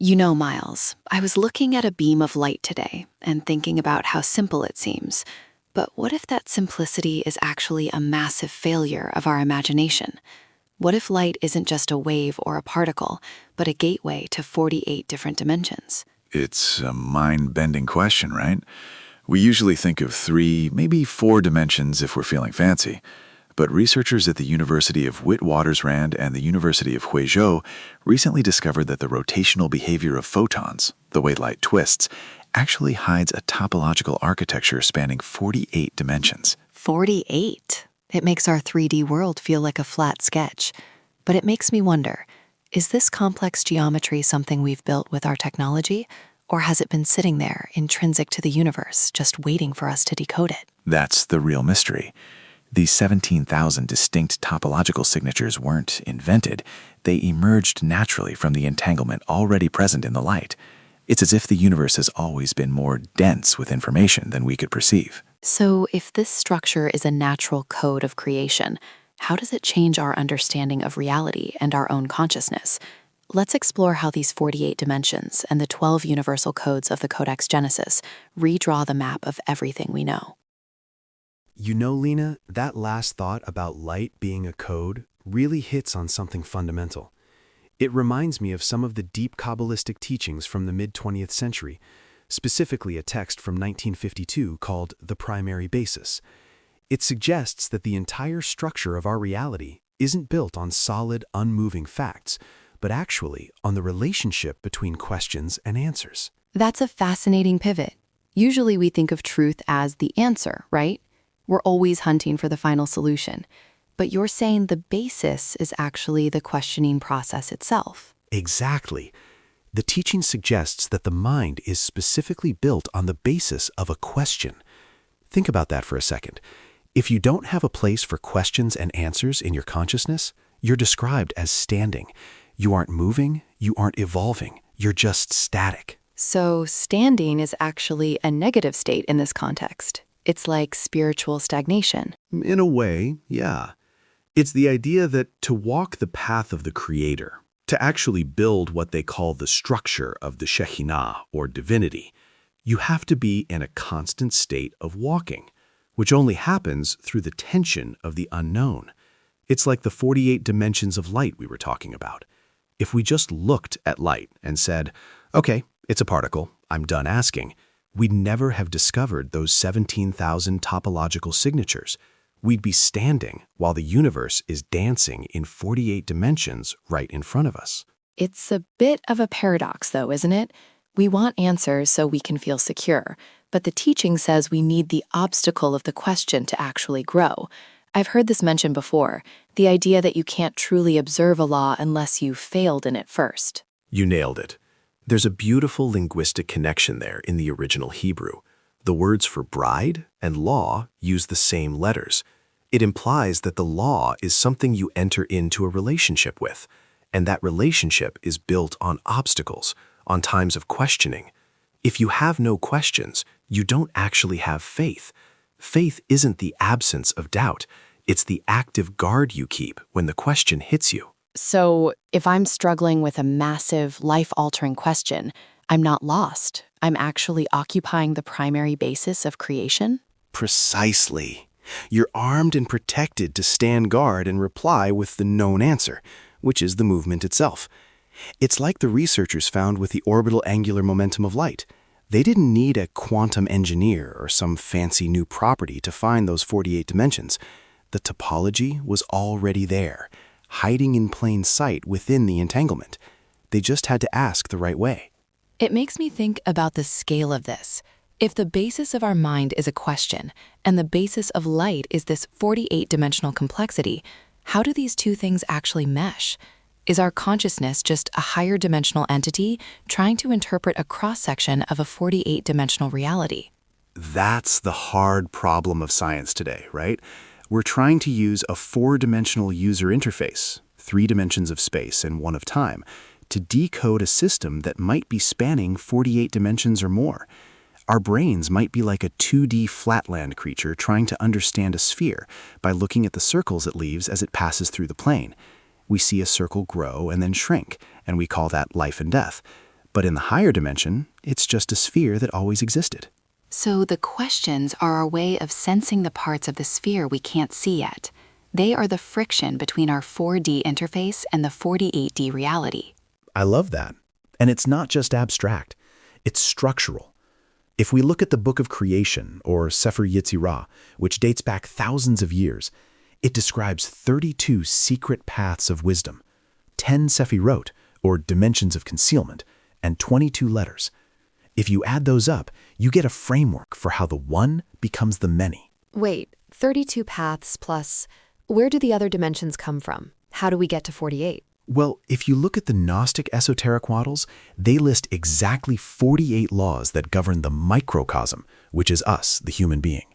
Miles, I was looking at a beam of light today and thinking about how simple it seems. But what if that simplicity is actually a massive failure of our imagination? What if light isn't just a wave or a particle, but a gateway to 48 different dimensions? It's a mind-bending question, right? We usually think of 3, maybe 4 dimensions if we're feeling fancy. But researchers at the University of Witwatersrand and the University of Huzhou recently discovered that the rotational behavior of photons, the way light twists, actually hides a topological architecture spanning 48 dimensions. 48? It makes our 3D world feel like a flat sketch. But it makes me wonder, is this complex geometry something we've built with our technology? Or has it been sitting there, intrinsic to the universe, just waiting for us to decode it? That's the real mystery. These 17,000 distinct topological signatures weren't invented. They emerged naturally from the entanglement already present in the light. It's as if the universe has always been more dense with information than we could perceive. So if this structure is a natural code of creation, how does it change our understanding of reality and our own consciousness? Let's explore how these 48 dimensions and the 12 universal codes of the Codex Genesis redraw the map of everything we know. Lena, that last thought about light being a code really hits on something fundamental. It reminds me of some of the deep Kabbalistic teachings from the mid-20th century, specifically a text from 1952 called The Primary Basis. It suggests that the entire structure of our reality isn't built on solid, unmoving facts, but actually on the relationship between questions and answers. That's a fascinating pivot. Usually we think of truth as the answer, right? We're always hunting for the final solution. But you're saying the basis is actually the questioning process itself. Exactly. The teaching suggests that the mind is specifically built on the basis of a question. Think about that for a second. If you don't have a place for questions and answers in your consciousness, you're described as standing. You aren't moving, you aren't evolving, you're just static. So standing is actually a negative state in this context. It's like spiritual stagnation. In a way, yeah. It's the idea that to walk the path of the Creator, to actually build what they call the structure of the Shekhinah, or divinity, you have to be in a constant state of walking, which only happens through the tension of the unknown. It's like the 48 dimensions of light we were talking about. If we just looked at light and said, okay, it's a particle, I'm done asking, we'd never have discovered those 17,000 topological signatures. We'd be standing while the universe is dancing in 48 dimensions right in front of us. It's a bit of a paradox, though, isn't it? We want answers so we can feel secure, but the teaching says we need the obstacle of the question to actually grow. I've heard this mentioned before, the idea that you can't truly observe a law unless you've failed in it first. You nailed it. There's a beautiful linguistic connection there in the original Hebrew. The words for bride and law use the same letters. It implies that the law is something you enter into a relationship with, and that relationship is built on obstacles, on times of questioning. If you have no questions, you don't actually have faith. Faith isn't the absence of doubt. It's the active guard you keep when the question hits you. So if I'm struggling with a massive, life-altering question, I'm not lost. I'm actually occupying the primary basis of creation? Precisely. You're armed and protected to stand guard and reply with the known answer, which is the movement itself. It's like the researchers found with the orbital angular momentum of light. They didn't need a quantum engineer or some fancy new property to find those 48 dimensions. The topology was already there, hiding in plain sight within the entanglement. They just had to ask the right way. It makes me think about the scale of this. If the basis of our mind is a question, and the basis of light is this 48-dimensional complexity, how do these two things actually mesh? Is our consciousness just a higher dimensional entity trying to interpret a cross-section of a 48-dimensional reality? That's the hard problem of science today, right? We're trying to use a 4-dimensional user interface, 3 dimensions of space and 1 of time, to decode a system that might be spanning 48 dimensions or more. Our brains might be like a 2D flatland creature trying to understand a sphere by looking at the circles it leaves as it passes through the plane. We see a circle grow and then shrink, and we call that life and death. But in the higher dimension, it's just a sphere that always existed. So the questions are our way of sensing the parts of the sphere we can't see yet. They are the friction between our 4D interface and the 48D reality. I love that. And it's not just abstract. It's structural. If we look at the Book of Creation, or Sefer Yetzirah, which dates back thousands of years, it describes 32 secret paths of wisdom, 10 sephirot, or dimensions of concealment, and 22 letters. If you add those up, you get a framework for how the one becomes the many. Wait, 32 paths plus, where do the other dimensions come from? How do we get to 48? Well, if you look at the Gnostic esoteric models, they list exactly 48 laws that govern the microcosm, which is us, the human being.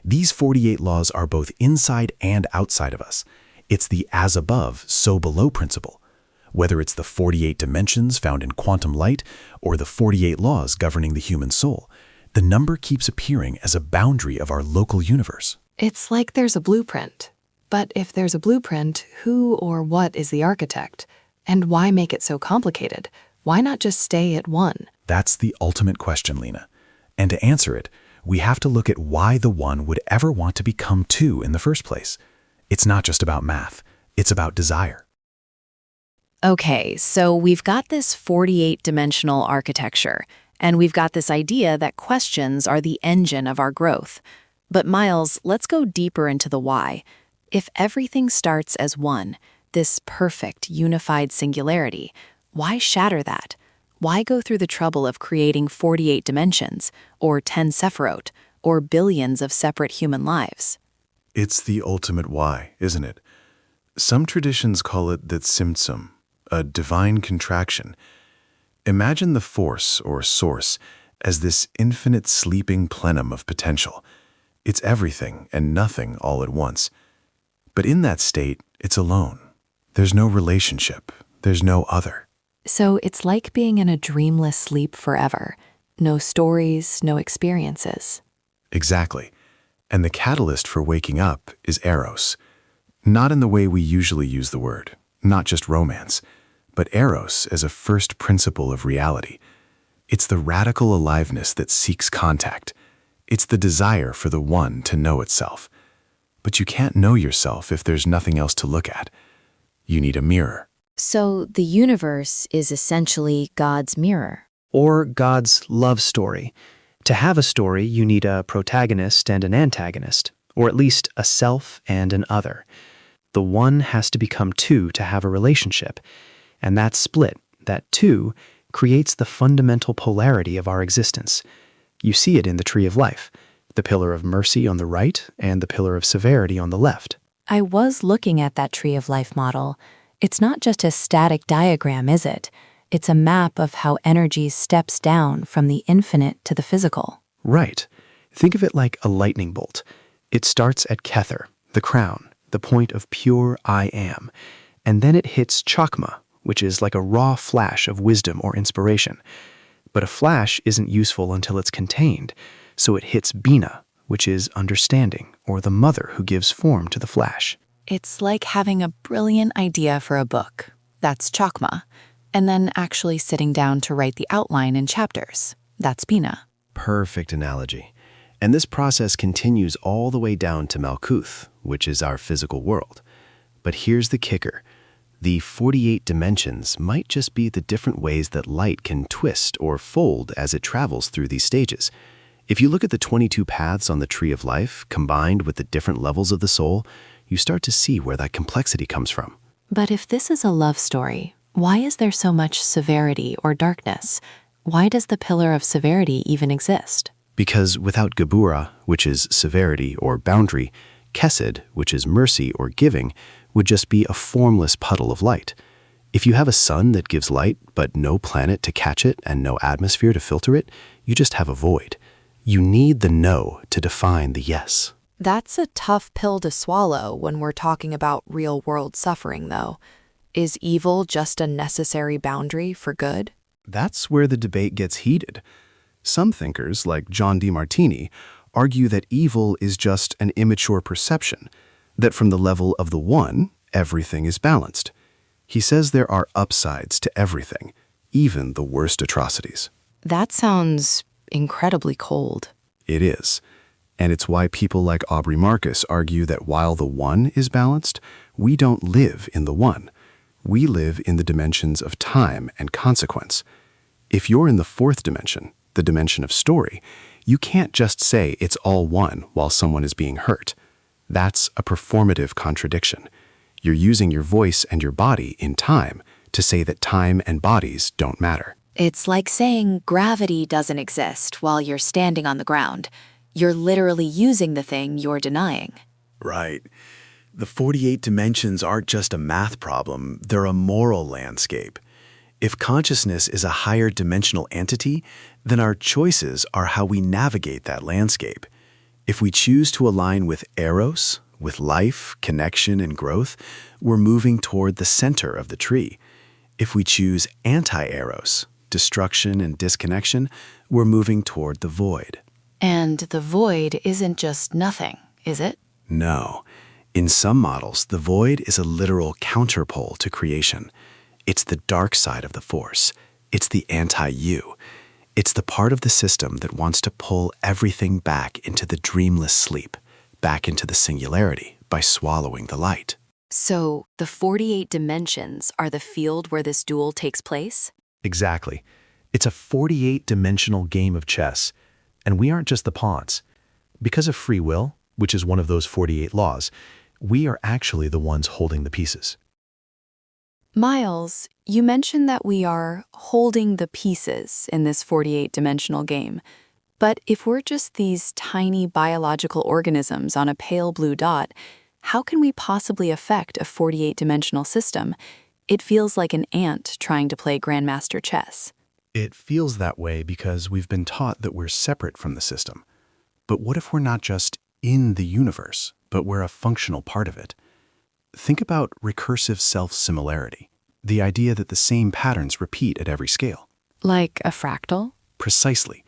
These 48 laws are both inside and outside of us. It's the as above, so below principle. Whether it's the 48 dimensions found in quantum light or the 48 laws governing the human soul, the number keeps appearing as a boundary of our local universe. It's like there's a blueprint. But if there's a blueprint, who or what is the architect? And why make it so complicated? Why not just stay at one? That's the ultimate question, Lena. And to answer it, we have to look at why the one would ever want to become two in the first place. It's not just about math. It's about desire. Okay, so we've got this 48-dimensional architecture, and we've got this idea that questions are the engine of our growth. But Miles, let's go deeper into the why. If everything starts as one, this perfect, unified singularity, why shatter that? Why go through the trouble of creating 48 dimensions, or 10 sephirot, or billions of separate human lives? It's the ultimate why, isn't it? Some traditions call it the tzimtzum, a divine contraction. Imagine the force, or source, as this infinite sleeping plenum of potential. It's everything and nothing all at once. But in that state, it's alone. There's no relationship. There's no other. So it's like being in a dreamless sleep forever. No stories, no experiences. Exactly. And the catalyst for waking up is eros. Not in the way we usually use the word, not just romance, but eros as a first principle of reality. It's the radical aliveness that seeks contact. It's the desire for the one to know itself. But you can't know yourself if there's nothing else to look at. You need a mirror. So the universe is essentially God's mirror. Or God's love story. To have a story, you need a protagonist and an antagonist, or at least a self and an other. The one has to become two to have a relationship, and that split, that two, creates the fundamental polarity of our existence. You see it in the tree of life. The pillar of mercy on the right and the pillar of severity on the left. I was looking at that tree of life model. It's not just a static diagram, is it? It's a map of how energy steps down from the infinite to the physical. Right. Think of it like a lightning bolt. It starts at Kether, the crown, the point of pure I am, and then it hits Chakma, which is like a raw flash of wisdom or inspiration. But a flash isn't useful until it's contained. So it hits Bina, which is understanding, or the mother who gives form to the flash. It's like having a brilliant idea for a book. That's Chakma. And then actually sitting down to write the outline in chapters. That's Bina. Perfect analogy. And this process continues all the way down to Malkuth, which is our physical world. But here's the kicker. The 48 dimensions might just be the different ways that light can twist or fold as it travels through these stages. If you look at the 22 paths on the tree of life, combined with the different levels of the soul, you start to see where that complexity comes from. But if this is a love story, why is there so much severity or darkness? Why does the pillar of severity even exist? Because without Gebura, which is severity or boundary, Kesed, which is mercy or giving, would just be a formless puddle of light. If you have a sun that gives light, but no planet to catch it and no atmosphere to filter it, you just have a void. You need the no to define the yes. That's a tough pill to swallow when we're talking about real-world suffering, though. Is evil just a necessary boundary for good? That's where the debate gets heated. Some thinkers, like John DeMartini, argue that evil is just an immature perception, that from the level of the one, everything is balanced. He says there are upsides to everything. even the worst atrocities. That sounds incredibly cold. It is. And it's why people like Aubrey Marcus argue that while the one is balanced, we don't live in the one. We live in the dimensions of time and consequence. If you're in the fourth dimension, the dimension of story, you can't just say it's all one while someone is being hurt. That's a performative contradiction. You're using your voice and your body in time to say that time and bodies don't matter. It's like saying gravity doesn't exist while you're standing on the ground. You're literally using the thing you're denying. Right. The 48 dimensions aren't just a math problem, they're a moral landscape. If consciousness is a higher dimensional entity, then our choices are how we navigate that landscape. If we choose to align with eros, with life, connection, and growth, we're moving toward the center of the tree. If we choose anti-eros, destruction and disconnection, we're moving toward the void. And the void isn't just nothing, is it? No. In some models, the void is a literal counterpole to creation. It's the dark side of the force. It's the anti-you. It's the part of the system that wants to pull everything back into the dreamless sleep, back into the singularity by swallowing the light. So, the 48 dimensions are the field where this duel takes place? Exactly. It's a 48-dimensional game of chess, and we aren't just the pawns. Because of free will, which is one of those 48 laws, we are actually the ones holding the pieces. Miles, you mentioned that we are holding the pieces in this 48-dimensional game. But if we're just these tiny biological organisms on a pale blue dot, how can we possibly affect a 48-dimensional system? It feels like an ant trying to play Grandmaster chess. It feels that way because we've been taught that we're separate from the system. But what if we're not just in the universe, but we're a functional part of it? Think about recursive self-similarity, the idea that the same patterns repeat at every scale. Like a fractal? Precisely.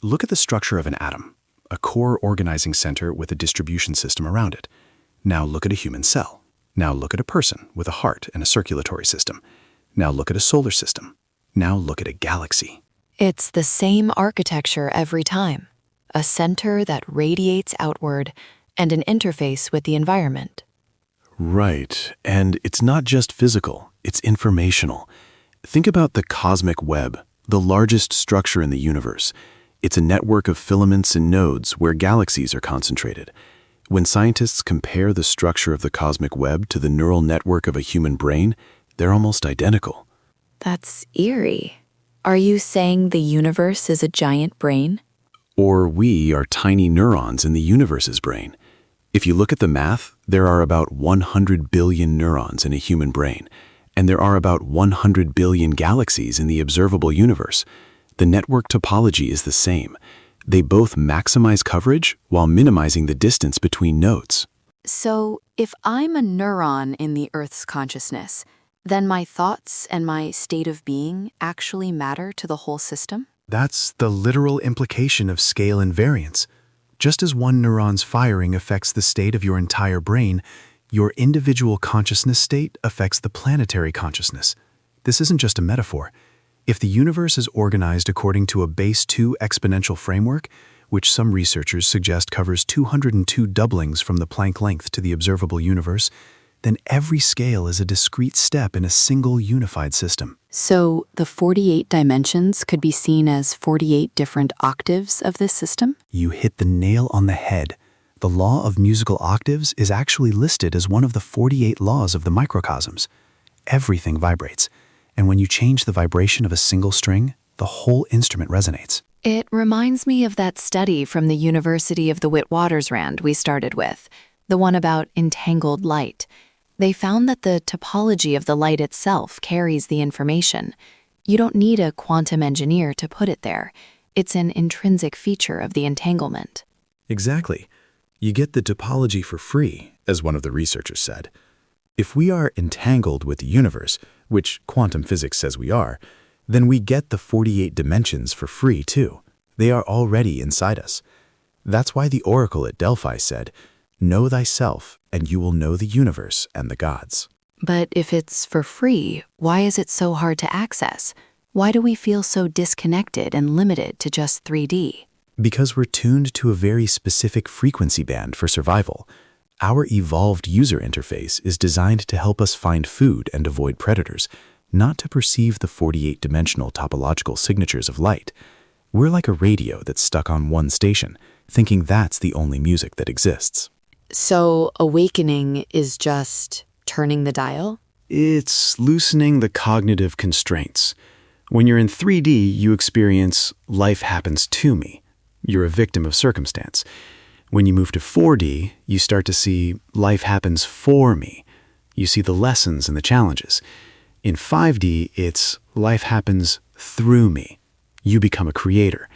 Look at the structure of an atom, a core organizing center with a distribution system around it. Now look at a human cell. Now look at a person with a heart and a circulatory system. Now look at a solar system. Now look at a galaxy. It's the same architecture every time. A center that radiates outward and an interface with the environment. Right, and it's not just physical, it's informational. Think about the cosmic web, the largest structure in the universe. It's a network of filaments and nodes where galaxies are concentrated. When scientists compare the structure of the cosmic web to the neural network of a human brain, they're almost identical. That's eerie. Are you saying the universe is a giant brain? Or we are tiny neurons in the universe's brain. If you look at the math, there are about 100 billion neurons in a human brain, and there are about 100 billion galaxies in the observable universe. The network topology is the same. They both maximize coverage while minimizing the distance between nodes. So, if I'm a neuron in the Earth's consciousness, then my thoughts and my state of being actually matter to the whole system? That's the literal implication of scale invariance. Just as one neuron's firing affects the state of your entire brain, your individual consciousness state affects the planetary consciousness. This isn't just a metaphor. If the universe is organized according to a base 2 exponential framework, which some researchers suggest covers 202 doublings from the Planck length to the observable universe, then every scale is a discrete step in a single unified system. So, the 48 dimensions could be seen as 48 different octaves of this system? You hit the nail on the head. The law of musical octaves is actually listed as one of the 48 laws of the microcosms. Everything vibrates. And when you change the vibration of a single string, the whole instrument resonates. It reminds me of that study from the University of the Witwatersrand we started with, the one about entangled light. They found that the topology of the light itself carries the information. You don't need a quantum engineer to put it there. It's an intrinsic feature of the entanglement. Exactly. You get the topology for free, as one of the researchers said. If we are entangled with the universe, which quantum physics says we are, then we get the 48 dimensions for free too. They are already inside us. That's why the oracle at Delphi said, "Know thyself, and you will know the universe and the gods." But if it's for free, why is it so hard to access? Why do we feel so disconnected and limited to just 3D? Because we're tuned to a very specific frequency band for survival. Our evolved user interface is designed to help us find food and avoid predators, not to perceive the 48-dimensional topological signatures of light. We're like a radio that's stuck on one station, thinking that's the only music that exists. So awakening is just turning the dial? It's loosening the cognitive constraints. When you're in 3D, you experience life happens to me. You're a victim of circumstance. When you move to 4D, you start to see life happens for me. You see the lessons and the challenges. In 5D, it's life happens through me. You become a creator.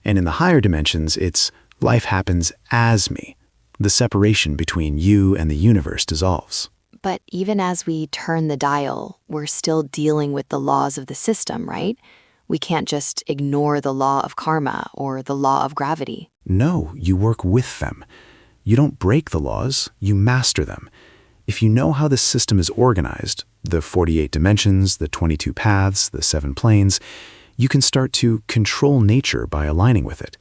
And in the higher dimensions, it's life happens as me. The separation between you and the universe dissolves. But even as we turn the dial, we're still dealing with the laws of the system, right? We can't just ignore the law of karma or the law of gravity. No, you work with them. You don't break the laws, you master them. If you know how this system is organized, the 48 dimensions, the 22 paths, the 7 planes, you can start to control nature by aligning with it.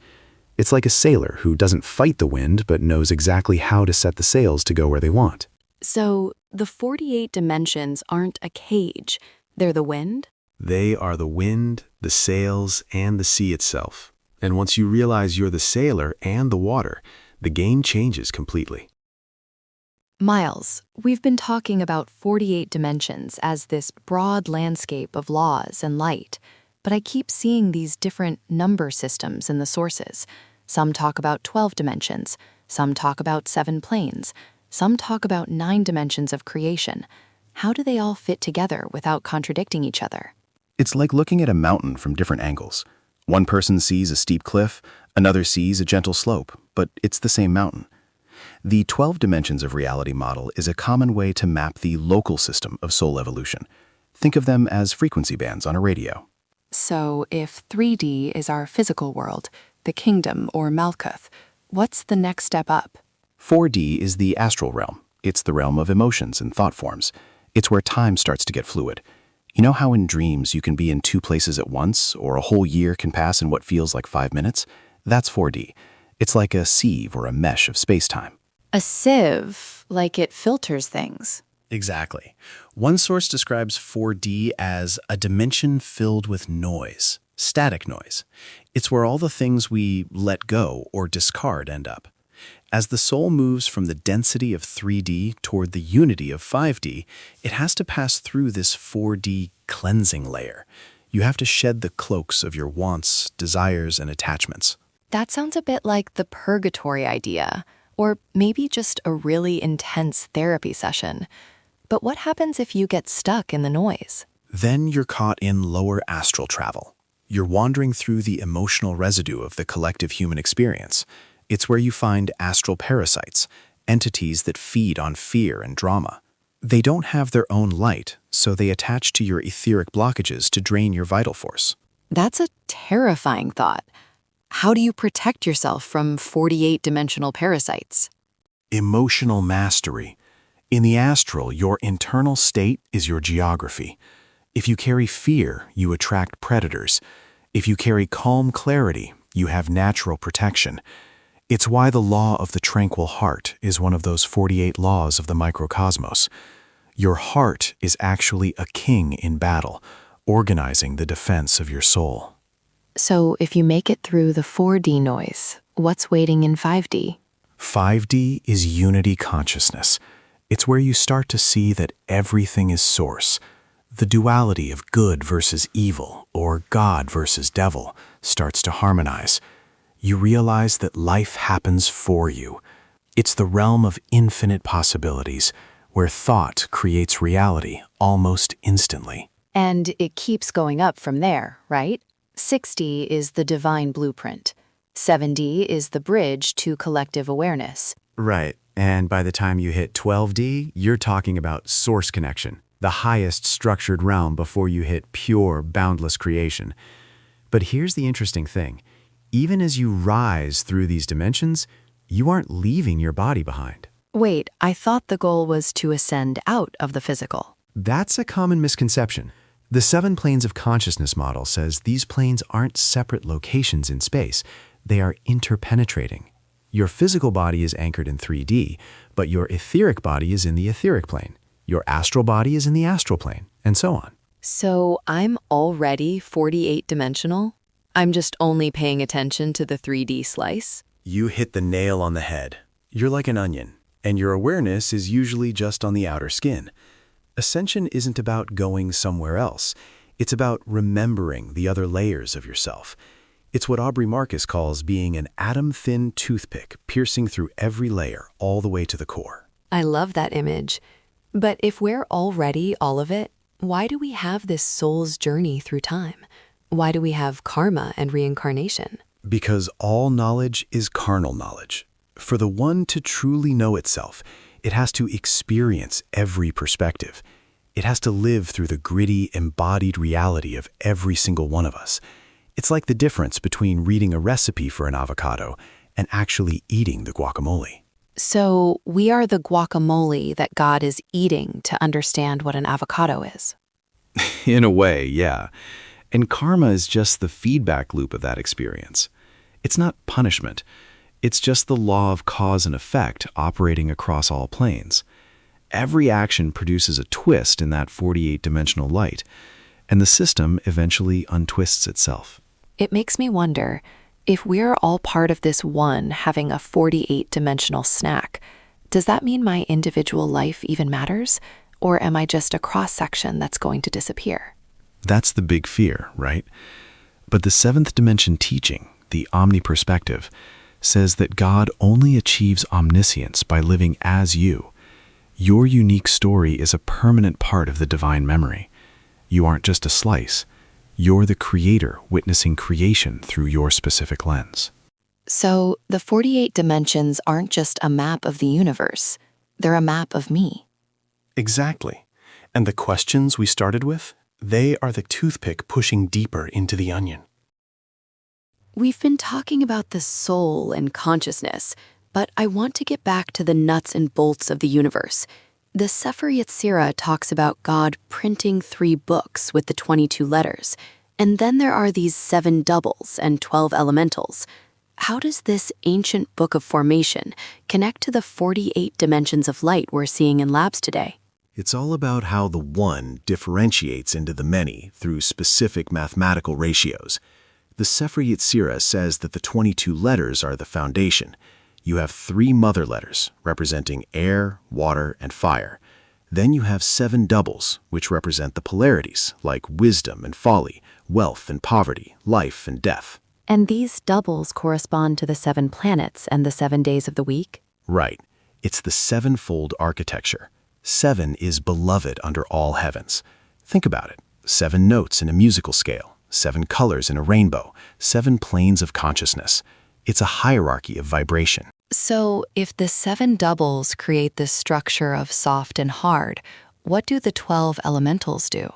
It's like a sailor who doesn't fight the wind but knows exactly how to set the sails to go where they want. So the 48 dimensions aren't a cage, they're the wind? They are the wind, the sails, and the sea itself. And once you realize you're the sailor and the water, the game changes completely. Miles, we've been talking about 48 dimensions as this broad landscape of laws and light, but I keep seeing these different number systems in the sources. Some talk about 12 dimensions, some talk about 7 planes, some talk about 9 dimensions of creation. How do they all fit together without contradicting each other? It's like looking at a mountain from different angles. One person sees a steep cliff, another sees a gentle slope, but it's the same mountain. The 12 dimensions of reality model is a common way to map the local system of soul evolution. Think of them as frequency bands on a radio. So if 3D is our physical world, the kingdom or Malkuth, what's the next step up? 4D is the astral realm. It's the realm of emotions and thought forms. It's where time starts to get fluid. You know how in dreams you can be in 2 places at once, or a whole year can pass in what feels like 5 minutes? That's 4D. It's like a sieve or a mesh of space-time. A sieve, like it filters things. Exactly. One source describes 4D as a dimension filled with noise, static noise. It's where all the things we let go or discard end up. As the soul moves from the density of 3D toward the unity of 5D, it has to pass through this 4D cleansing layer. You have to shed the cloaks of your wants, desires, and attachments. That sounds a bit like the purgatory idea, or maybe just a really intense therapy session. But what happens if you get stuck in the noise? Then you're caught in lower astral travel. You're wandering through the emotional residue of the collective human experience. It's where you find astral parasites, entities that feed on fear and drama. They don't have their own light, so they attach to your etheric blockages to drain your vital force. That's a terrifying thought. How do you protect yourself from 48-dimensional parasites? Emotional mastery. In the astral, your internal state is your geography. If you carry fear, you attract predators. If you carry calm clarity, you have natural protection. It's why the law of the tranquil heart is one of those 48 laws of the microcosmos. Your heart is actually a king in battle, organizing the defense of your soul. So if you make it through the 4D noise, what's waiting in 5D? 5D is unity consciousness. It's where you start to see that everything is source. The duality of good versus evil, or God versus devil, starts to harmonize. You realize that life happens for you. It's the realm of infinite possibilities, where thought creates reality almost instantly. And it keeps going up from there, right? 6D is the divine blueprint. 7D is the bridge to collective awareness. Right. And by the time you hit 12D, you're talking about source connection, the highest structured realm before you hit pure, boundless creation. But here's the interesting thing. Even as you rise through these dimensions, you aren't leaving your body behind. Wait, I thought the goal was to ascend out of the physical. That's a common misconception. The 7 planes of consciousness model says these planes aren't separate locations in space, they are interpenetrating. Your physical body is anchored in 3D, but your etheric body is in the etheric plane. Your astral body is in the astral plane, and so on. So I'm already 48-dimensional? I'm just only paying attention to the 3D slice? You hit the nail on the head. You're like an onion, and your awareness is usually just on the outer skin. Ascension isn't about going somewhere else. It's about remembering the other layers of yourself. It's what Aubrey Marcus calls being an atom-thin toothpick piercing through every layer all the way to the core. I love that image. But if we're already all of it, why do we have this soul's journey through time? Why do we have karma and reincarnation? Because all knowledge is carnal knowledge. For the one to truly know itself, it has to experience every perspective. It has to live through the gritty, embodied reality of every single one of us. It's like the difference between reading a recipe for an avocado and actually eating the guacamole. So we are the guacamole that God is eating to understand what an avocado is. In a way, yeah. And karma is just the feedback loop of that experience. It's not punishment. It's just the law of cause and effect operating across all planes. Every action produces a twist in that 48-dimensional light, and the system eventually untwists itself. It makes me wonder, if we're all part of this one having a 48-dimensional snack, does that mean my individual life even matters? Or am I just a cross-section that's going to disappear? That's the big fear, right? But the 7th dimension teaching, the omni-perspective, says that God only achieves omniscience by living as you. Your unique story is a permanent part of the divine memory. You aren't just a slice. You're the creator witnessing creation through your specific lens. So the 48 dimensions aren't just a map of the universe. They're a map of me. Exactly. And the questions we started with, they are the toothpick pushing deeper into the onion. We've been talking about the soul and consciousness, but I want to get back to the nuts and bolts of the universe. The Sefer Yetzirah talks about God printing 3 books with the 22 letters, and then there are these 7 doubles and 12 elementals. How does this ancient book of formation connect to the 48 dimensions of light we're seeing in labs today? It's all about how the one differentiates into the many through specific mathematical ratios. The Sefer Yetzirah says that the 22 letters are the foundation. You have 3 mother letters, representing air, water, and fire. Then you have 7 doubles, which represent the polarities, like wisdom and folly, wealth and poverty, life and death. And these doubles correspond to the 7 planets and the 7 days of the week? Right. It's the 7-fold architecture. 7 is beloved under all heavens. Think about it. 7 notes in a musical scale, 7 colors in a rainbow, 7 planes of consciousness. It's a hierarchy of vibration. So if the 7 doubles create this structure of soft and hard, what do the 12 elementals do?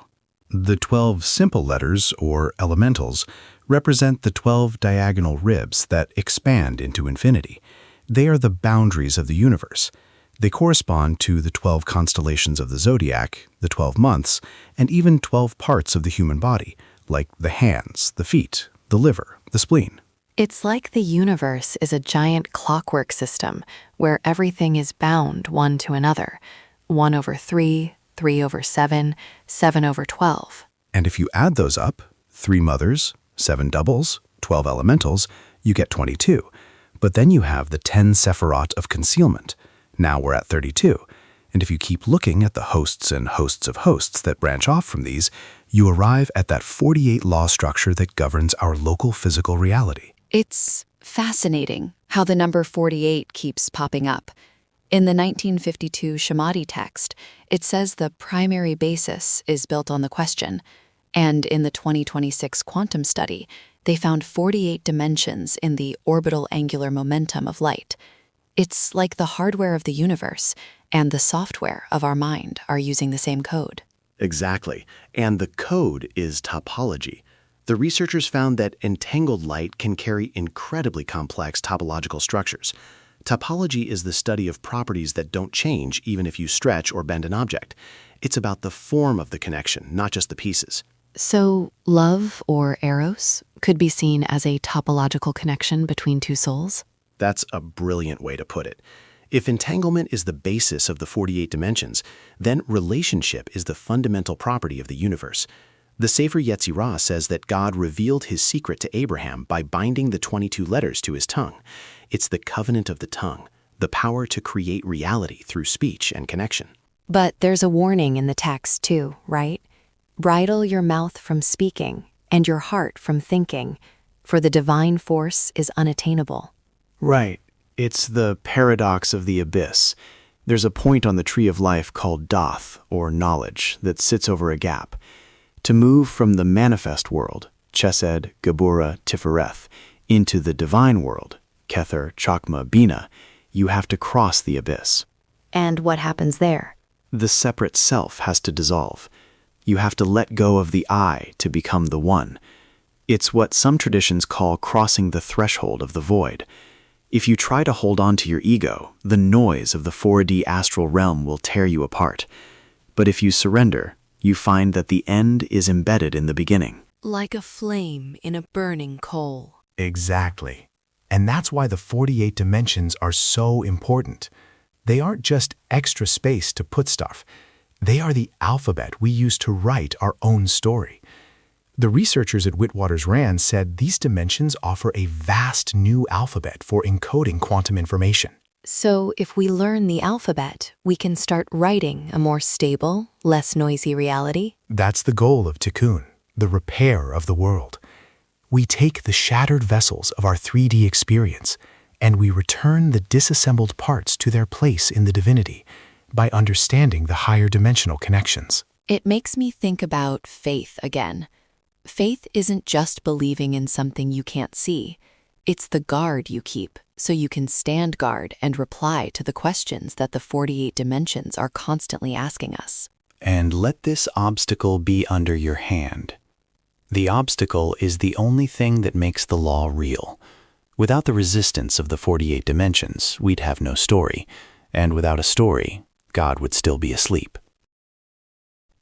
The 12 simple letters, or elementals, represent the 12 diagonal ribs that expand into infinity. They are the boundaries of the universe. They correspond to the 12 constellations of the zodiac, the 12 months, and even 12 parts of the human body, like the hands, the feet, the liver, the spleen. It's like the universe is a giant clockwork system where everything is bound one to another. 1 over 3, 3 over 7, 7 over 12. And if you add those up, 3 mothers, 7 doubles, 12 elementals, you get 22. But then you have the 10 sephirot of concealment. Now we're at 32. And if you keep looking at the hosts and hosts of hosts that branch off from these, you arrive at that 48 law structure that governs our local physical reality. It's fascinating how the number 48 keeps popping up. In the 1952 Shemati text, it says the primary basis is built on the question. And in the 2026 quantum study, they found 48 dimensions in the orbital angular momentum of light. It's like the hardware of the universe and the software of our mind are using the same code. Exactly. And the code is topology. The researchers found that entangled light can carry incredibly complex topological structures. Topology is the study of properties that don't change even if you stretch or bend an object. It's about the form of the connection, not just the pieces. So, love, or eros, could be seen as a topological connection between two souls? That's a brilliant way to put it. If entanglement is the basis of the 48 dimensions, then relationship is the fundamental property of the universe. The Sefer Yetzirah says that God revealed his secret to Abraham by binding the 22 letters to his tongue. It's the covenant of the tongue, the power to create reality through speech and connection. But there's a warning in the text too, right? Bridle your mouth from speaking and your heart from thinking, for the divine force is unattainable. Right. It's the paradox of the abyss. There's a point on the tree of life called Doth, or knowledge, that sits over a gap. To move from the manifest world, Chesed, Gebura, Tifereth, into the divine world, Kether, Chakma, Bina, you have to cross the abyss. And what happens there? The separate self has to dissolve. You have to let go of the I to become the one. It's what some traditions call crossing the threshold of the void. If you try to hold on to your ego, the noise of the 4D astral realm will tear you apart. But if you surrender, you find that the end is embedded in the beginning. Like a flame in a burning coal. Exactly. And that's why the 48 dimensions are so important. They aren't just extra space to put stuff. They are the alphabet we use to write our own story. The researchers at Witwatersrand said these dimensions offer a vast new alphabet for encoding quantum information. So if we learn the alphabet, we can start writing a more stable, less noisy reality? That's the goal of Tikkun, the repair of the world. We take the shattered vessels of our 3D experience and we return the disassembled parts to their place in the divinity by understanding the higher dimensional connections. It makes me think about faith again. Faith isn't just believing in something you can't see. It's the guard you keep, so you can stand guard and reply to the questions that the 48 dimensions are constantly asking us. And let this obstacle be under your hand. The obstacle is the only thing that makes the law real. Without the resistance of the 48 dimensions, we'd have no story. And without a story, God would still be asleep.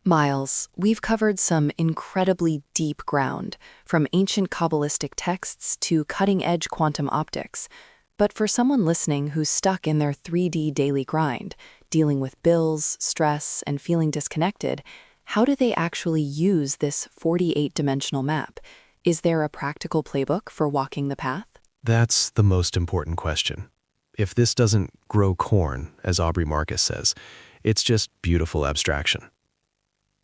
Miles, we've covered some incredibly deep ground, from ancient Kabbalistic texts to cutting-edge quantum optics. But for someone listening who's stuck in their 3D daily grind, dealing with bills, stress, and feeling disconnected, how do they actually use this 48-dimensional map? Is there a practical playbook for walking the path? That's the most important question. If this doesn't grow corn, as Aubrey Marcus says, it's just beautiful abstraction.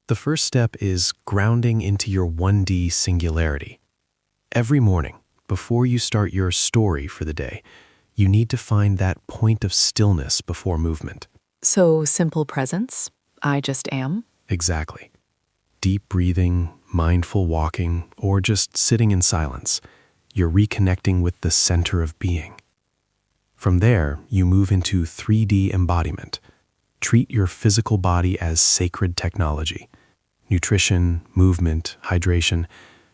The first step is grounding into your 1D singularity. Every morning, before you start your story for the day, you need to find that point of stillness before movement. So simple presence? I just am? Exactly. Deep breathing, mindful walking, or just sitting in silence. You're reconnecting with the center of being. From there, you move into 3D embodiment. Treat your physical body as sacred technology. Nutrition, movement, hydration.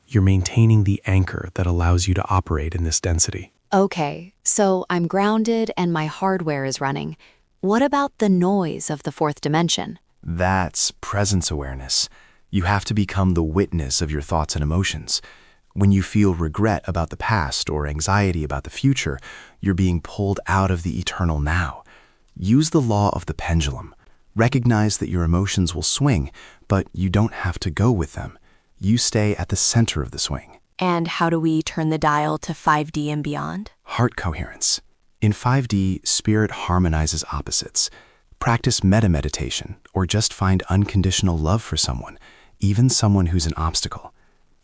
You're maintaining the anchor that allows you to operate in this density. Okay, so I'm grounded and my hardware is running. What about the noise of the fourth dimension? That's presence awareness. You have to become the witness of your thoughts and emotions. When you feel regret about the past or anxiety about the future, you're being pulled out of the eternal now. Use the law of the pendulum. Recognize that your emotions will swing, but you don't have to go with them. You stay at the center of the swing. And how do we turn the dial to 5D and beyond? Heart coherence. In 5D, spirit harmonizes opposites. Practice meta-meditation, or just find unconditional love for someone, even someone who's an obstacle.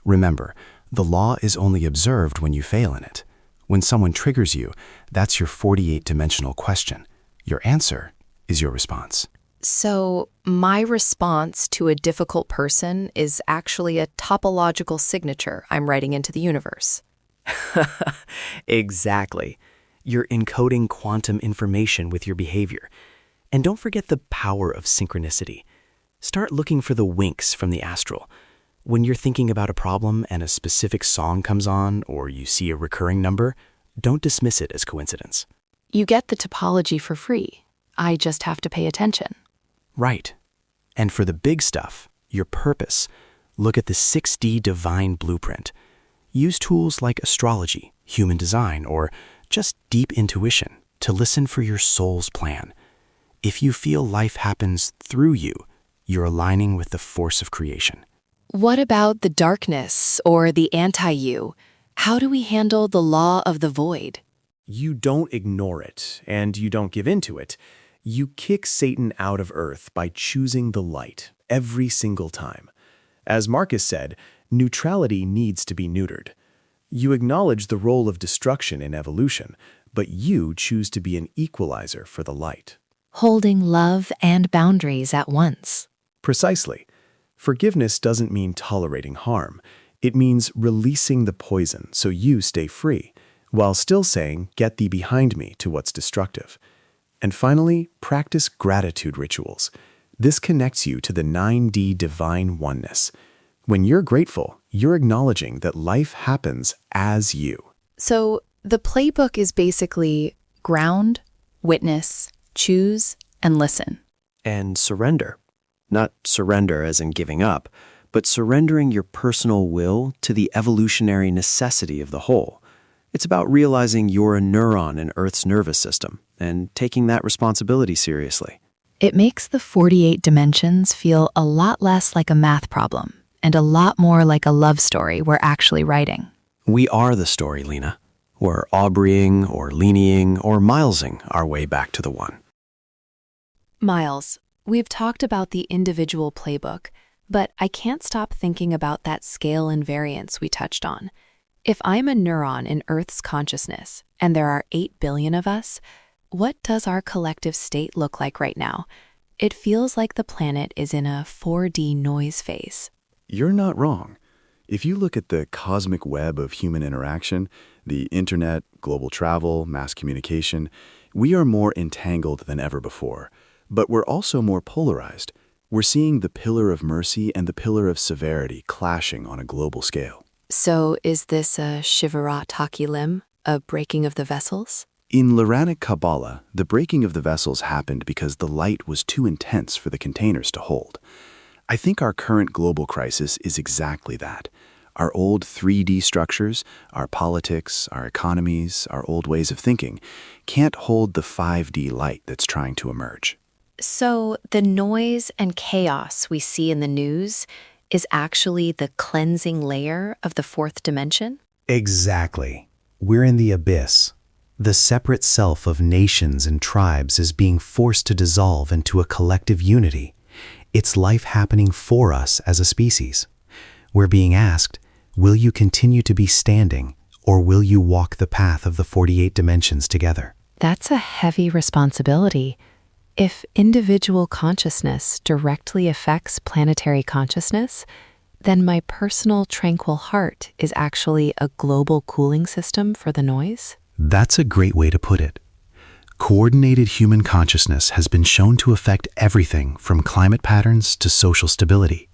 Remember, the law is only observed when you fail in it. When someone triggers you, that's your 48-dimensional question. Your answer is your response. So, my response to a difficult person is actually a topological signature I'm writing into the universe. Exactly. You're encoding quantum information with your behavior. And don't forget the power of synchronicity. Start looking for the winks from the astral. When you're thinking about a problem and a specific song comes on or you see a recurring number, don't dismiss it as coincidence. You get the topology for free. I just have to pay attention. Right. And for the big stuff, your purpose, look at the 6D divine blueprint. Use tools like astrology, human design, or just deep intuition to listen for your soul's plan. If you feel life happens through you, you're aligning with the force of creation. What about the darkness or the anti-you? How do we handle the law of the void? You don't ignore it, and you don't give in to it. You kick Satan out of Earth by choosing the light every single time. As Marcus said, neutrality needs to be neutered. You acknowledge the role of destruction in evolution, but you choose to be an equalizer for the light. Holding love and boundaries at once. Precisely. Forgiveness doesn't mean tolerating harm. It means releasing the poison so you stay free, while still saying, "Get thee behind me," to what's destructive. And finally, practice gratitude rituals. This connects you to the 9D divine oneness. When you're grateful, you're acknowledging that life happens as you. So the playbook is basically ground, witness, choose, and listen. And surrender. Not surrender as in giving up, but surrendering your personal will to the evolutionary necessity of the whole. It's about realizing you're a neuron in Earth's nervous system and taking that responsibility seriously. It makes the 48 dimensions feel a lot less like a math problem and a lot more like a love story we're actually writing. We are the story, Lena. We're Aubreying or Leaning or Milesing our way back to the one. Miles, we've talked about the individual playbook, but I can't stop thinking about that scale invariance we touched on. If I'm a neuron in Earth's consciousness, and there are 8 billion of us, what does our collective state look like right now? It feels like the planet is in a 4D noise phase. You're not wrong. If you look at the cosmic web of human interaction, the internet, global travel, mass communication, we are more entangled than ever before. But we're also more polarized. We're seeing the pillar of mercy and the pillar of severity clashing on a global scale. So is this a Shivarat Hakilim, a breaking of the vessels? In Luranic Kabbalah, the breaking of the vessels happened because the light was too intense for the containers to hold. I think our current global crisis is exactly that. Our old 3D structures, our politics, our economies, our old ways of thinking, can't hold the 5D light that's trying to emerge. So the noise and chaos we see in the news is actually the cleansing layer of the fourth dimension? Exactly. We're in the abyss. The separate self of nations and tribes is being forced to dissolve into a collective unity. It's life happening for us as a species. We're being asked, will you continue to be standing, or will you walk the path of the 48 dimensions together? That's a heavy responsibility. If individual consciousness directly affects planetary consciousness, then my personal tranquil heart is actually a global cooling system for the noise? That's a great way to put it. Coordinated human consciousness has been shown to affect everything from climate patterns to social stability.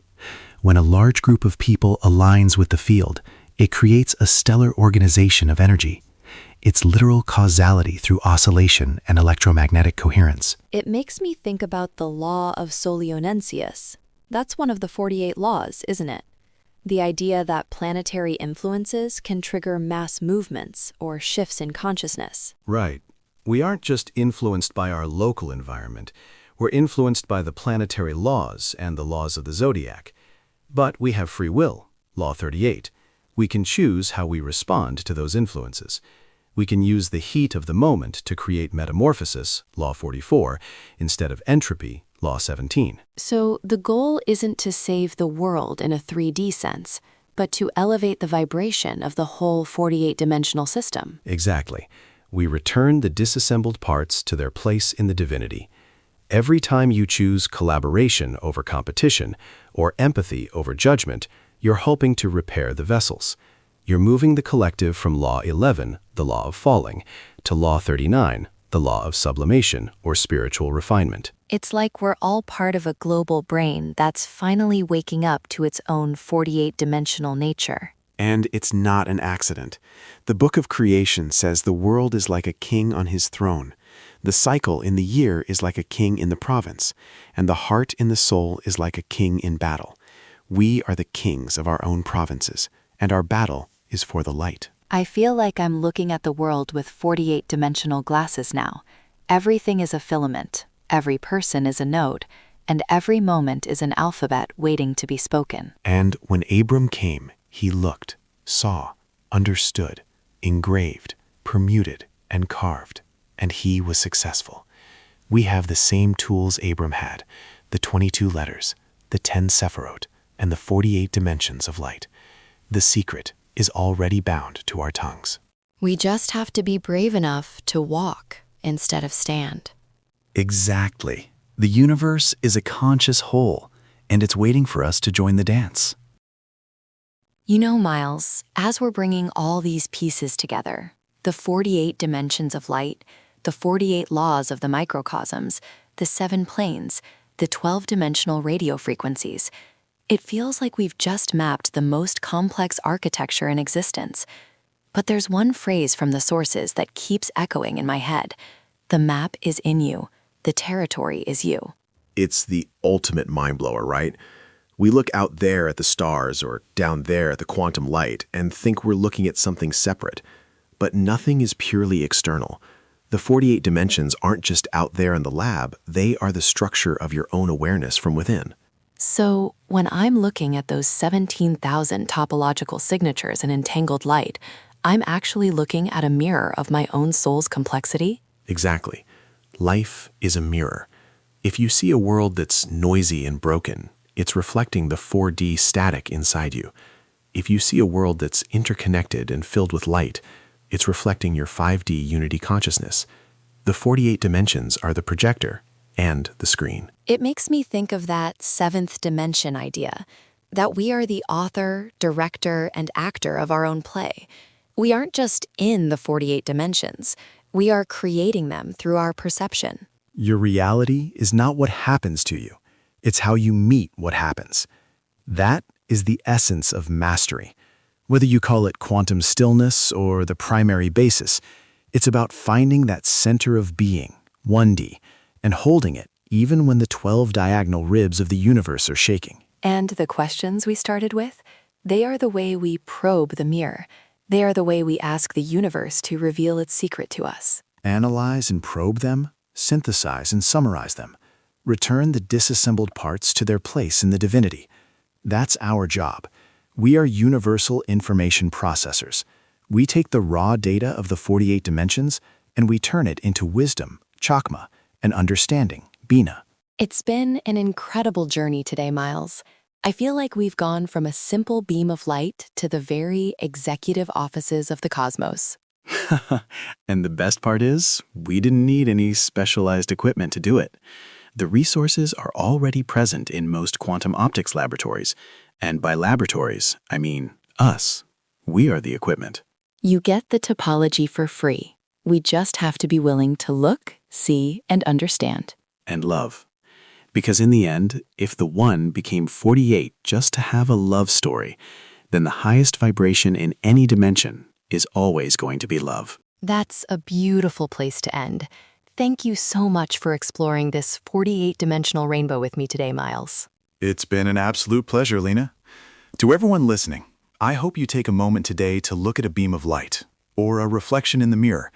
When a large group of people aligns with the field, it creates a stellar organization of energy. It's literal causality through oscillation and electromagnetic coherence. It makes me think about the law of Solionensius. That's one of the 48 laws, isn't it? The idea that planetary influences can trigger mass movements or shifts in consciousness. Right. We aren't just influenced by our local environment. We're influenced by the planetary laws and the laws of the zodiac. But we have free will, Law 38. We can choose how we respond to those influences. We can use the heat of the moment to create metamorphosis, Law 44, instead of entropy, Law 17. So the goal isn't to save the world in a 3D sense, but to elevate the vibration of the whole 48-dimensional system. Exactly. We return the disassembled parts to their place in the divinity. Every time you choose collaboration over competition or empathy over judgment, you're helping to repair the vessels. You're moving the collective from Law 11, the law of falling, to Law 39, the law of sublimation or spiritual refinement. It's like we're all part of a global brain that's finally waking up to its own 48-dimensional nature. And it's not an accident. The Book of Creation says the world is like a king on his throne. The cycle in the year is like a king in the province, and the heart in the soul is like a king in battle. We are the kings of our own provinces, and our battle is for the light. I feel like I'm looking at the world with 48-dimensional glasses now. Everything is a filament, every person is a node, and every moment is an alphabet waiting to be spoken. And when Abram came, he looked, saw, understood, engraved, permuted, and carved, and he was successful. We have the same tools Abram had, the 22 letters, the 10 sephirot, and the 48 dimensions of light. The secret is already bound to our tongues. We just have to be brave enough to walk instead of stand. Exactly. The universe is a conscious whole, and it's waiting for us to join the dance. You know, Miles, as we're bringing all these pieces together, the 48 dimensions of light, the 48 laws of the microcosms, the 7 planes, the 12-dimensional radio frequencies, it feels like we've just mapped the most complex architecture in existence. But there's one phrase from the sources that keeps echoing in my head. The map is in you. The territory is you. It's the ultimate mind-blower, right? We look out there at the stars or down there at the quantum light and think we're looking at something separate. But nothing is purely external. The 48 dimensions aren't just out there in the lab, they are the structure of your own awareness from within. So when I'm looking at those 17,000 topological signatures in entangled light, I'm actually looking at a mirror of my own soul's complexity? Exactly. Life is a mirror. If you see a world that's noisy and broken, it's reflecting the 4D static inside you. If you see a world that's interconnected and filled with light, it's reflecting your 5D unity consciousness. The 48 dimensions are the projector and the screen. It makes me think of that seventh dimension idea, that we are the author, director, and actor of our own play. We aren't just in the 48 dimensions. We are creating them through our perception. Your reality is not what happens to you. It's how you meet what happens. That is the essence of mastery. Whether you call it quantum stillness or the primary basis, it's about finding that center of being, 1D, and holding it even when the 12 diagonal ribs of the universe are shaking. And the questions we started with, they are the way we probe the mirror. They are the way we ask the universe to reveal its secret to us. Analyze and probe them, synthesize and summarize them. Return the disassembled parts to their place in the divinity. That's our job. We are universal information processors. We take the raw data of the 48 dimensions and we turn it into wisdom, chakma, and understanding, bina. It's been an incredible journey today, Miles. I feel like we've gone from a simple beam of light to the very executive offices of the cosmos. And the best part is, we didn't need any specialized equipment to do it. The resources are already present in most quantum optics laboratories. And by laboratories, I mean us. We are the equipment. You get the topology for free. We just have to be willing to look, see, and understand. And love. Because in the end, if the one became 48 just to have a love story, then the highest vibration in any dimension is always going to be love. That's a beautiful place to end. Thank you so much for exploring this 48-dimensional rainbow with me today, Miles. It's been an absolute pleasure, Lena. To everyone listening, I hope you take a moment today to look at a beam of light or a reflection in the mirror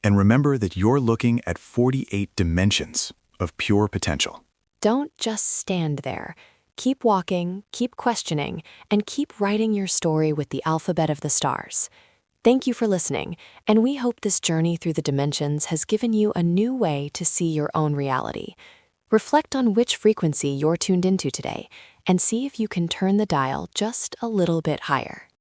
and remember that you're looking at 48 dimensions of pure potential. Don't just stand there. Keep walking, keep questioning, and keep writing your story with the alphabet of the stars. Thank you for listening, and we hope this journey through the dimensions has given you a new way to see your own reality. Reflect on which frequency you're tuned into today, and see if you can turn the dial just a little bit higher.